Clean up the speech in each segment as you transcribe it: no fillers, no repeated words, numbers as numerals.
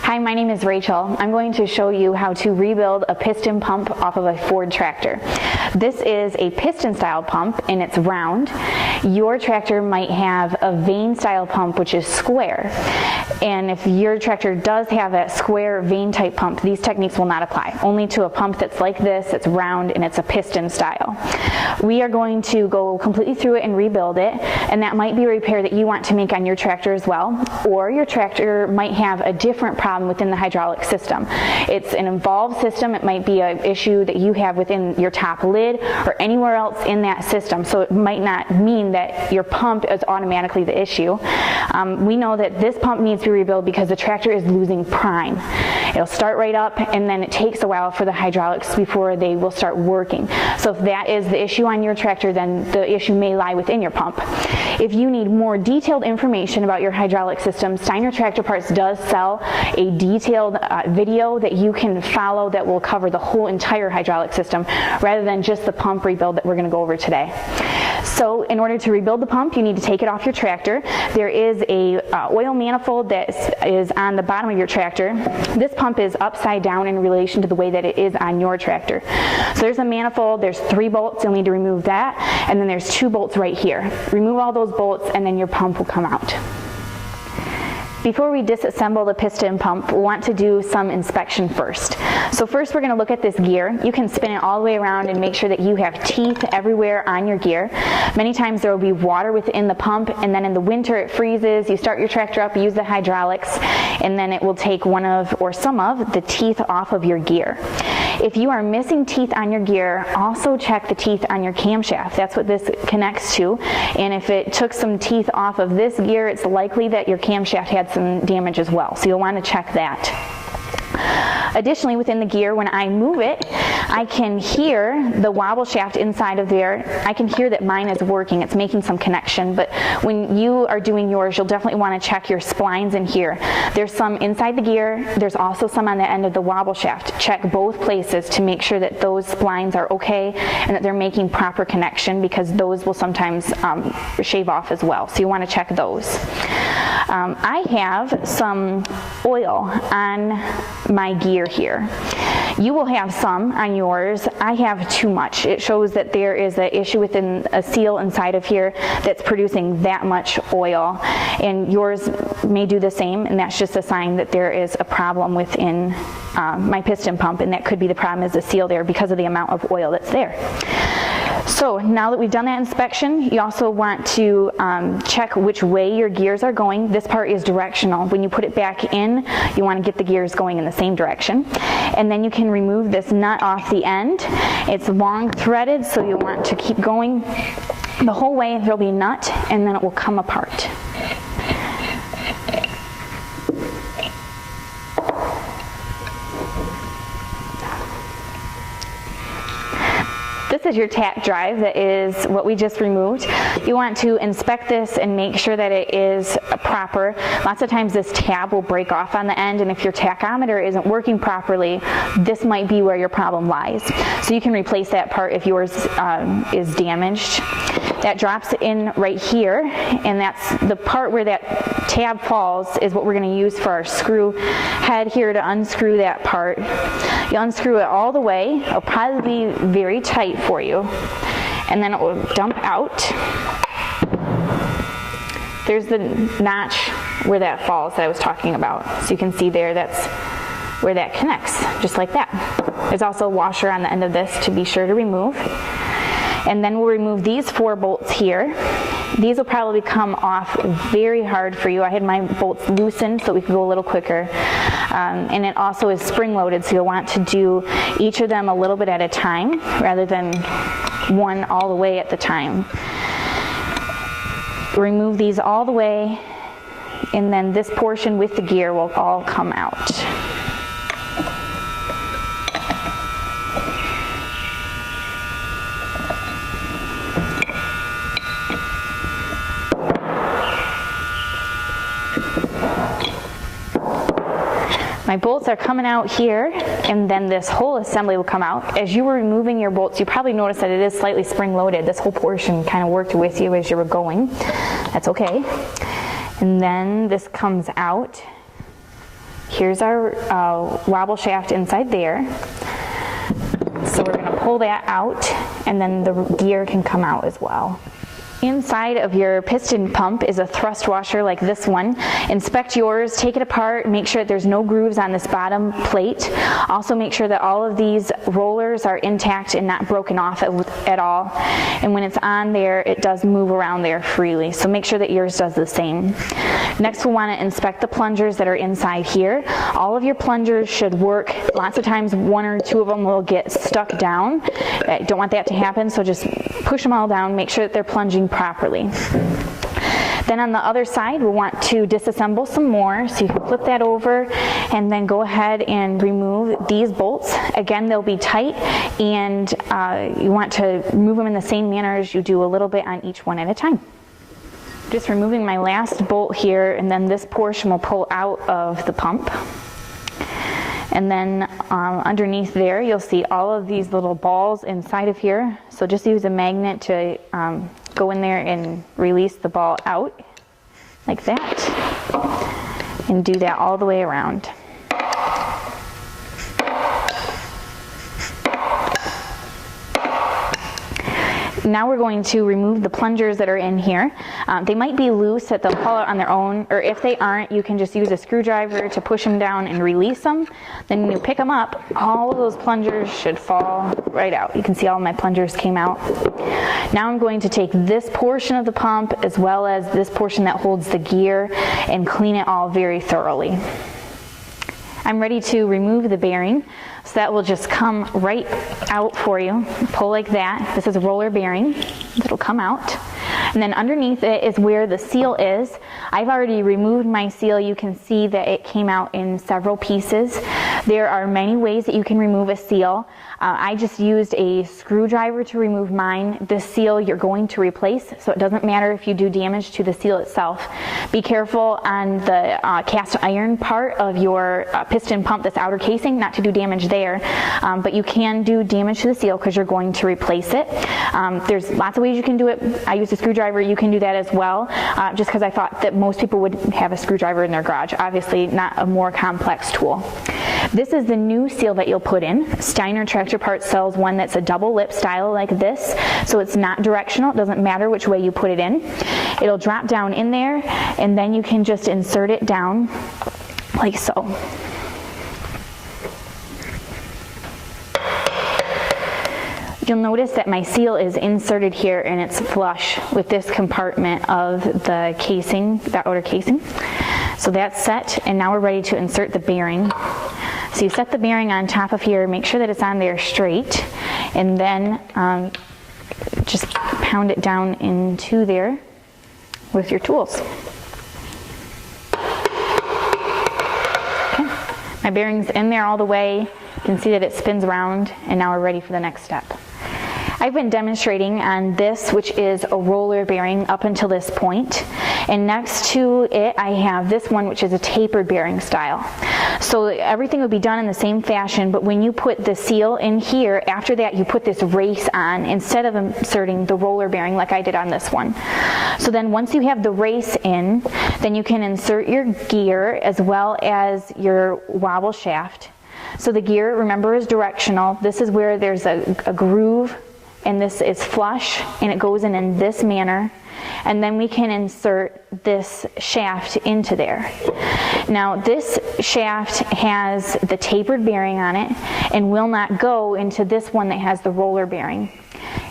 Hi, my name is Rachel. I'm going to show you how to rebuild a piston pump off of a Ford tractor. This is a piston style pump and it's round. Your tractor might have a vane style pump which is square. And if your tractor does have that square vane type pump, these techniques will not apply. Only to a pump that's like this, it's round and it's a piston style. We are going to go completely through it and rebuild it, and that might be a repair that you want to make on your tractor as well, or your tractor might have a different problem within the hydraulic system. It's an involved system. It might be an issue that you have within your top lid or anywhere else in that system, so it might not mean that your pump is automatically the issue. We know that this pump needs to be rebuilt because the tractor is losing prime. It'll start right up and then it takes a while for the hydraulics before they will start working. So if that is the issue on your tractor, then the issue may lie within your pump. If you need more detailed information about your hydraulic system, Steiner Tractor Parts does sell a detailed video that you can follow that will cover the whole entire hydraulic system rather than just the pump rebuild that we're going to go over today. So in order to rebuild the pump, you need to take it off your tractor. There is a oil manifold that is on the bottom of your tractor. This pump is upside down in relation to the way that it is on your tractor. So there's a manifold, there's 3 bolts, you'll need to remove that, and then there's 2 bolts right here. Remove all those bolts and then your pump will come out. Before we disassemble the piston pump, we want to do some inspection first. So first we're going to look at this gear. You can spin it all the way around and make sure that you have teeth everywhere on your gear. Many times there will be water within the pump, and then in the winter it freezes. You start your tractor up, use the hydraulics, and then it will take one of or some of the teeth off of your gear. If you are missing teeth on your gear, also check the teeth on your camshaft. That's what this connects to. And if it took some teeth off of this gear, it's likely that your camshaft had some damage as well. So you'll want to check that. Additionally, within the gear, when I move it, I can hear the wobble shaft inside of there. I can hear that mine is working. It's making some connection, but when you are doing yours, you'll definitely want to check your splines in here. There's some inside the gear. There's also some on the end of the wobble shaft. Check both places to make sure that those splines are okay and that they're making proper connection, because those will sometimes shave off as well. So you want to check those. I have some oil on my gear here. You will have some on yours. I have too much. It shows that there is an issue within a seal inside of here that's producing that much oil, and yours may do the same, and that's just a sign that there is a problem within my piston pump, and that could be the problem is the seal there because of the amount of oil that's there. So now that we've done that inspection, you also want to check which way your gears are going. This part is directional. When you put it back in, you want to get the gears going in the same direction. And then you can remove this nut off the end. It's long threaded, so you want to keep going the whole way. There'll be a nut, and then it will come apart. This is your tap drive. That is what we just removed. You want to inspect this and make sure that it is proper. Lots of times this tab will break off on the end, and if your tachometer isn't working properly, this might be where your problem lies. So you can replace that part if yours is damaged. That drops in right here, and that's the part where that tab falls is what we're going to use for our screw head here to unscrew that part. You unscrew it all the way. It'll probably be very tight for you, and then it will dump out. There's the notch where that falls that I was talking about. So you can see there, that's where that connects, just like that. There's also a washer on the end of this to be sure to remove. And then we'll remove these 4 bolts here. These will probably come off very hard for you. I had my bolts loosened so we could go a little quicker. And it also is spring loaded, so you'll want to do each of them a little bit at a time rather than one all the way at the time. Remove these all the way, and then this portion with the gear will all come out. My bolts are coming out here, and then this whole assembly will come out. As you were removing your bolts, you probably noticed that it is slightly spring-loaded. This whole portion kind of worked with you as you were going. That's okay. And then this comes out Here's our wobble shaft inside there. So we're going to pull that out, and then the gear can come out as well. Inside of your piston pump is a thrust washer like this one. Inspect yours, take it apart, make sure that there's no grooves on this bottom plate. Also make sure that all of these rollers are intact and not broken off at all. And when it's on there, it does move around there freely. So make sure that yours does the same. Next, we'll want to inspect the plungers that are inside here. All of your plungers should work. Lots of times one or two of them will get stuck down. I don't want that to happen, so just push them all down, make sure that they're plunging properly. Then on the other side, we'll want to disassemble some more, so you can flip that over and then go ahead and remove these bolts. Again, they'll be tight, and you want to remove them in the same manner as you do a little bit on each one at a time. Just removing my last bolt here, and then this portion will pull out of the pump. And then underneath there, you'll see all of these little balls inside of here. So just use a magnet to go in there and release the ball out like that. And do that all the way around. Now we're going to remove the plungers that are in here. They might be loose that they'll fall out on their own, or if they aren't, you can just use a screwdriver to push them down and release them. Then when you pick them up, all of those plungers should fall right out. You can see all my plungers came out. Now I'm going to take this portion of the pump as well as this portion that holds the gear and clean it all very thoroughly. I'm ready to remove the bearing, so that will just come right out for you. Pull like that. This is a roller bearing. It'll come out. And then underneath it is where the seal is. I've already removed my seal. You can see that it came out in several pieces. There are many ways that you can remove a seal. I just used a screwdriver to remove mine. This seal you're going to replace, so it doesn't matter if you do damage to the seal itself. Be careful on the cast iron part of your piston pump, this outer casing, not to do damage there. But you can do damage to the seal because you're going to replace it. There's lots of ways you can do it. I used a screwdriver. You can do that as well, just because I thought that most people would have a screwdriver in their garage. Obviously not a more complex tool. This is the new seal that you'll put in. Steiner Tractor Parts sells one that's a double lip style like this, so it's not directional. It doesn't matter which way you put it in. It'll drop down in there, and then you can just insert it down like so. You'll notice that my seal is inserted here and it's flush with this compartment of the casing, the outer casing. So that's set, and now we're ready to insert the bearing. So you set the bearing on top of here, make sure that it's on there straight, and then just pound it down into there with your tools. Okay. My bearing's in there all the way. You can see that it spins around, and now we're ready for the next step. I've been demonstrating on this, which is a roller bearing, up until this point. And next to it, I have this one, which is a tapered bearing style. So everything would be done in the same fashion, but when you put the seal in here, after that you put this race on instead of inserting the roller bearing like I did on this one. So then once you have the race in, then you can insert your gear as well as your wobble shaft. So the gear, remember, is directional. This is where there's a groove, and this is flush, and it goes in this manner. And then we can insert this shaft into there. Now this shaft has the tapered bearing on it and will not go into this one that has the roller bearing.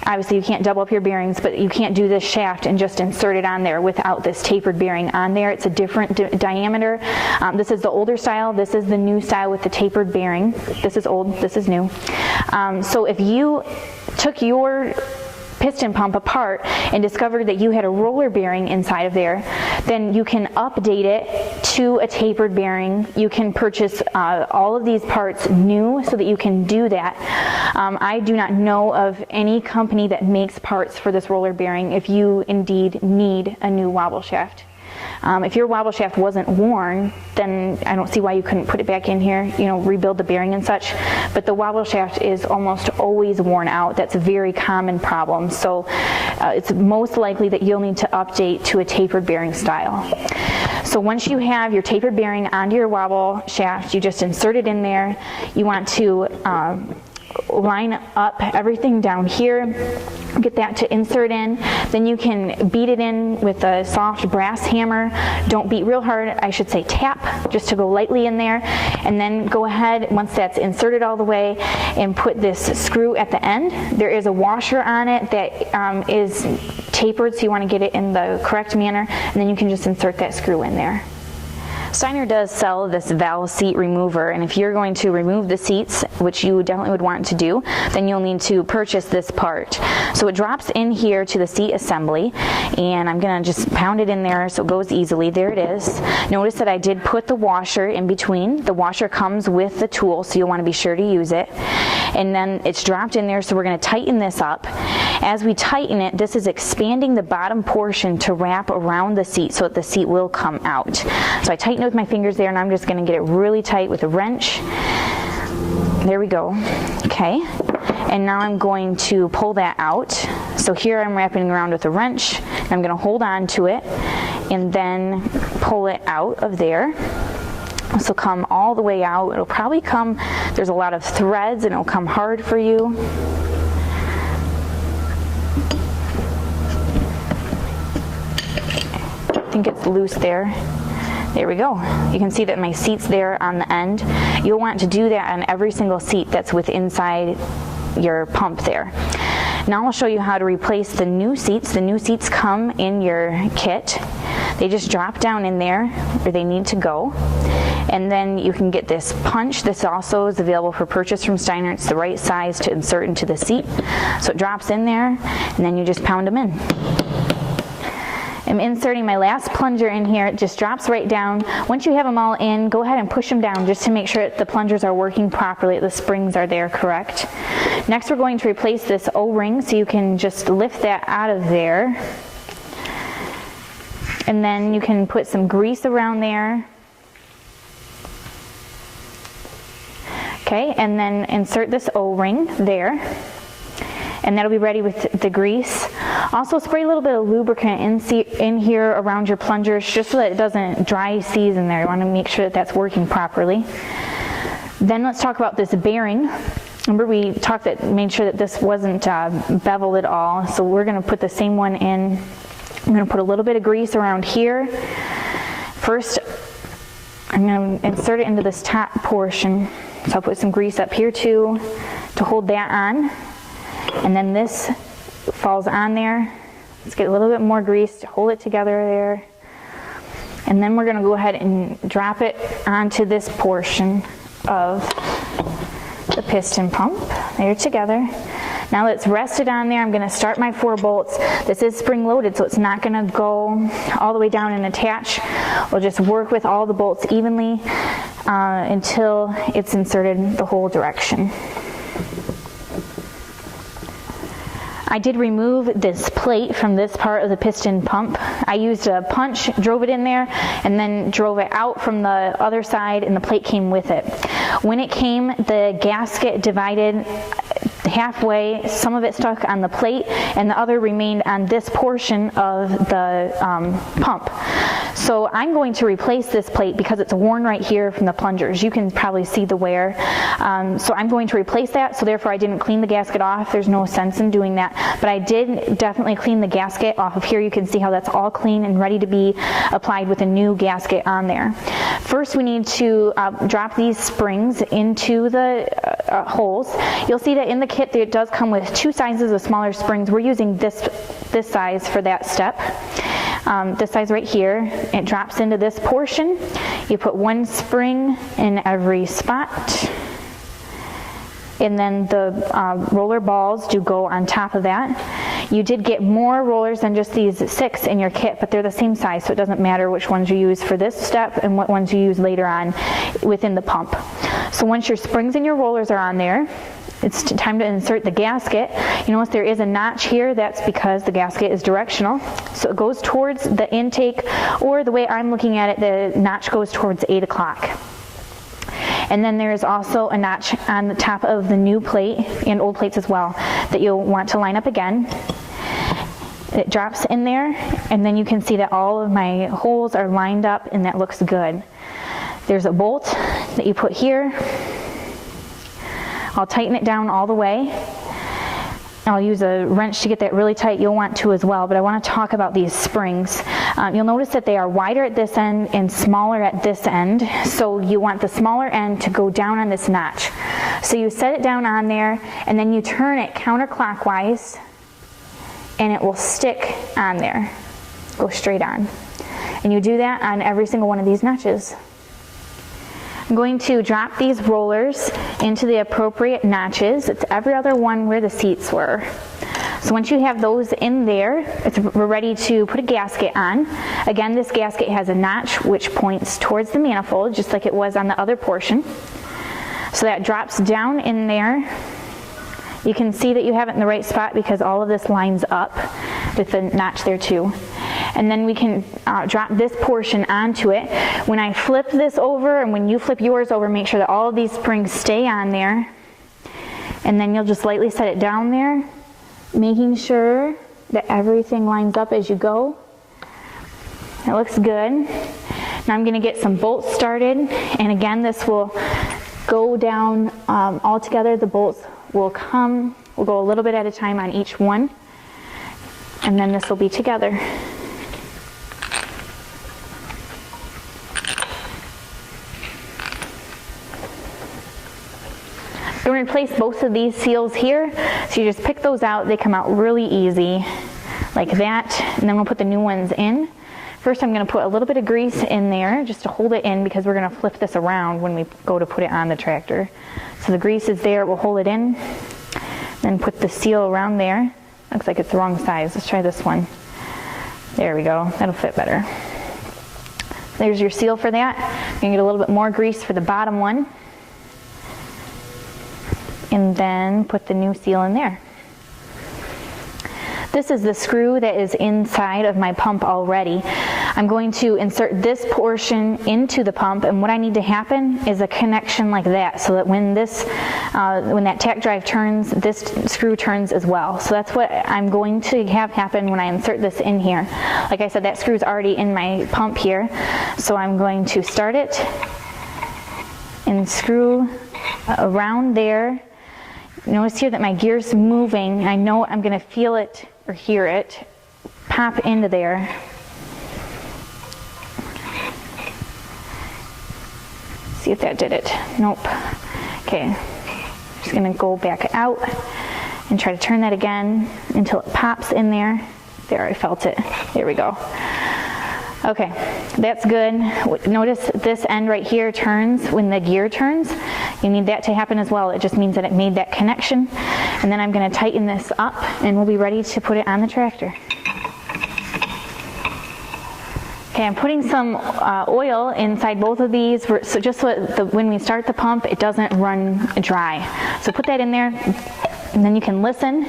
Obviously you can't double up your bearings, but you can't do this shaft and just insert it on there without this tapered bearing on there. It's a different diameter. This is the older style. This is the new style with the tapered bearing. This is old, this is new. So if you took your piston pump apart and discovered that you had a roller bearing inside of there, then you can update it to a tapered bearing. You can purchase all of these parts new so that you can do that. I do not know of any company that makes parts for this roller bearing if you indeed need a new wobble shaft. If your wobble shaft wasn't worn, then I don't see why you couldn't put it back in here, you know, rebuild the bearing and such. But the wobble shaft is almost always worn out. That's a very common problem. So it's most likely that you'll need to update to a tapered bearing style. So once you have your tapered bearing onto your wobble shaft, you just insert it in there. You want to line up everything down here, get that to insert in. Then you can beat it in with a soft brass hammer. Don't beat real hard, I should say tap, just to go lightly in there. And then go ahead, once that's inserted all the way, and put this screw at the end. There is a washer on it that is tapered, so you want to get it in the correct manner, and then you can just insert that screw in there. Steiner does sell this valve seat remover, and if you're going to remove the seats, which you definitely would want to do, then you'll need to purchase this part. So it drops in here to the seat assembly, and I'm going to just pound it in there so it goes easily. There it is. Notice that I did put the washer in between. The washer comes with the tool, so you'll want to be sure to use it. And then it's dropped in there, so we're going to tighten this up. As we tighten it, this is expanding the bottom portion to wrap around the seat so that the seat will come out. So I tighten it with my fingers there, and I'm just going to get it really tight with a wrench. There we go. Okay. And now I'm going to pull that out. So here I'm wrapping around with a wrench. And I'm going to hold on to it and then pull it out of there. This will come all the way out. It'll probably come, there's a lot of threads, and it'll come hard for you. I think it's loose there. There we go. You can see that my seat's there on the end. You'll want to do that on every single seat that's inside your pump there. Now I'll show you how to replace the new seats. The new seats come in your kit. They just drop down in there where they need to go. And then you can get this punch. This also is available for purchase from Steiner. It's the right size to insert into the seat. So it drops in there, and then you just pound them in. I'm inserting my last plunger in here. It just drops right down. Once you have them all in, go ahead and push them down just to make sure that the plungers are working properly, the springs are there correct. Next, we're going to replace this O-ring, so you can just lift that out of there. And then you can put some grease around there. Okay, and then insert this O-ring there. And that'll be ready with the grease. Also spray a little bit of lubricant in here around your plungers, just so that it doesn't dry seize in there. You want to make sure that that's working properly. Then let's talk about this bearing. Remember we made sure that this wasn't beveled at all, so we're going to put the same one in. I'm going to put a little bit of grease around here. First, I'm going to insert it into this top portion. So I'll put some grease up here too to hold that on. And then this falls on there. Let's get a little bit more grease to hold it together there. And then we're going to go ahead and drop it onto this portion of the piston pump. They're together. Now that it's rested on there, I'm going to start my 4 bolts. This is spring loaded, so it's not going to go all the way down and attach. We'll just work with all the bolts evenly until it's inserted the whole direction. I did remove this plate from this part of the piston pump. I used a punch, drove it in there, and then drove it out from the other side, and the plate came with it. When it came, the gasket divided halfway. Some of it stuck on the plate, and the other remained on this portion of the pump. So I'm going to replace this plate because it's worn right here from the plungers. You can probably see the wear. So I'm going to replace that, so therefore I didn't clean the gasket off. There's no sense in doing that. But I did definitely clean the gasket off of here. You can see how that's all clean and ready to be applied with a new gasket on there. First, we need to drop these springs into the holes. You'll see that in the kit it does come with 2 sizes of smaller springs. We're using this size for that step. This size right here. It drops into this portion. You put 1 spring in every spot. And then the roller balls do go on top of that. You did get more rollers than just these 6 in your kit, but they're the same size, so it doesn't matter which ones you use for this step and what ones you use later on within the pump. So once your springs and your rollers are on there, it's time to insert the gasket. You notice there is a notch here. That's because the gasket is directional. So it goes towards the intake, or the way I'm looking at it, the notch goes towards 8 o'clock. And then there is also a notch on the top of the new plate and old plates as well that you'll want to line up again. It drops in there, and then you can see that all of my holes are lined up, and that looks good. There's a bolt that you put here. I'll tighten it down all the way. I'll use a wrench to get that really tight. You'll want to as well, but I want to talk about these springs. You'll notice that they are wider at this end and smaller at this end, so you want the smaller end to go down on this notch. So you set it down on there, and then you turn it counterclockwise, and it will stick on there, go straight on. And you do that on every single one of these notches. I'm going to drop these rollers into the appropriate notches. It's every other one where the seats were. So once you have those in there, we're ready to put a gasket on. Again, this gasket has a notch which points towards the manifold, just like it was on the other portion. So that drops down in there. You can see that you have it in the right spot because all of this lines up with the notch there too. And then we can drop this portion onto it. When I flip this over, and when you flip yours over, make sure that all of these springs stay on there. And then you'll just lightly set it down there, making sure that everything lines up as you go. It looks good. Now I'm going to get some bolts started, and again this will go down all together. The bolts will go a little bit at a time on each one, and then this will be together. I'm going to replace both of these seals here, so you just pick those out. They come out really easy, like that, and then we'll put the new ones in. First I'm going to put a little bit of grease in there just to hold it in, because we're going to flip this around when we go to put it on the tractor. So the grease is there, we'll hold it in, then put the seal around there. Looks like it's the wrong size. Let's try this one. There we go, that'll fit better. There's your seal for that. You're going to get a little bit more grease for the bottom one, and then put the new seal in there. This is the screw that is inside of my pump already. I'm going to insert this portion into the pump, and what I need to happen is a connection like that, so that when that tack drive turns, this screw turns as well. So that's what I'm going to have happen when I insert this in here. Like I said, that screw is already in my pump here, so I'm going to start it and screw around there. Notice here that my gear's moving. I know I'm going to feel it or hear it pop into there. See if that did it. Nope. Okay, just going to go back out and try to turn that again until it pops in there. There, I felt it. There we go. Okay, that's good. Notice this end right here turns when the gear turns. You need that to happen as well. It just means that it made that connection. And then I'm going to tighten this up, and we'll be ready to put it on the tractor. Okay, I'm putting some oil inside both of these, so just so when we start the pump, it doesn't run dry. So put that in there, and then you can listen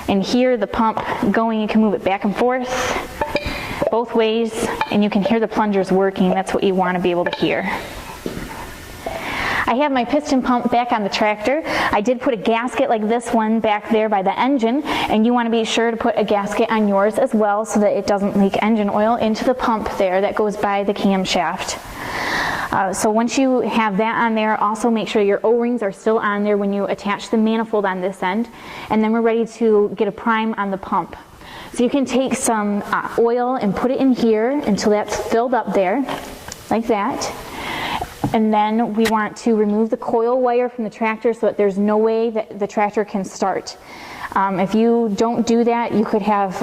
and hear the pump going. You can move it back and forth both ways, and you can hear the plungers working. That's what you want to be able to hear. I have my piston pump back on the tractor. I did put a gasket like this one back there by the engine, and you want to be sure to put a gasket on yours as well so that it doesn't leak engine oil into the pump there that goes by the camshaft. So once you have that on there, also make sure your O-rings are still on there when you attach the manifold on this end, and then we're ready to get a prime on the pump. So you can take some oil and put it in here until that's filled up there, like that. And then we want to remove the coil wire from the tractor so that there's no way that the tractor can start. If you don't do that, you could have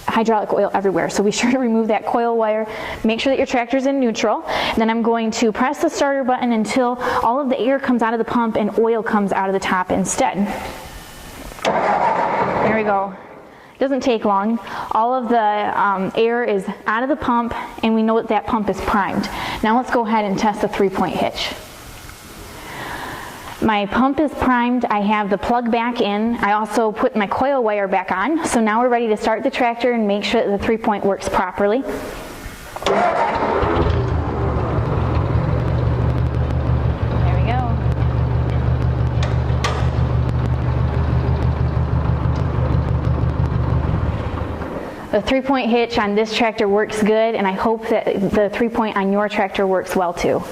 hydraulic oil everywhere. So be sure to remove that coil wire. Make sure that your tractor's in neutral. Then I'm going to press the starter button until all of the air comes out of the pump and oil comes out of the top instead. There we go. Doesn't take long. All of the air is out of the pump, and we know that that pump is primed. Now let's go ahead and test the 3-point hitch. My pump is primed. I have the plug back in. I also put my coil wire back on. So now we're ready to start the tractor and make sure that the 3-point works properly. The 3-point hitch on this tractor works good, and I hope that the 3-point on your tractor works well too.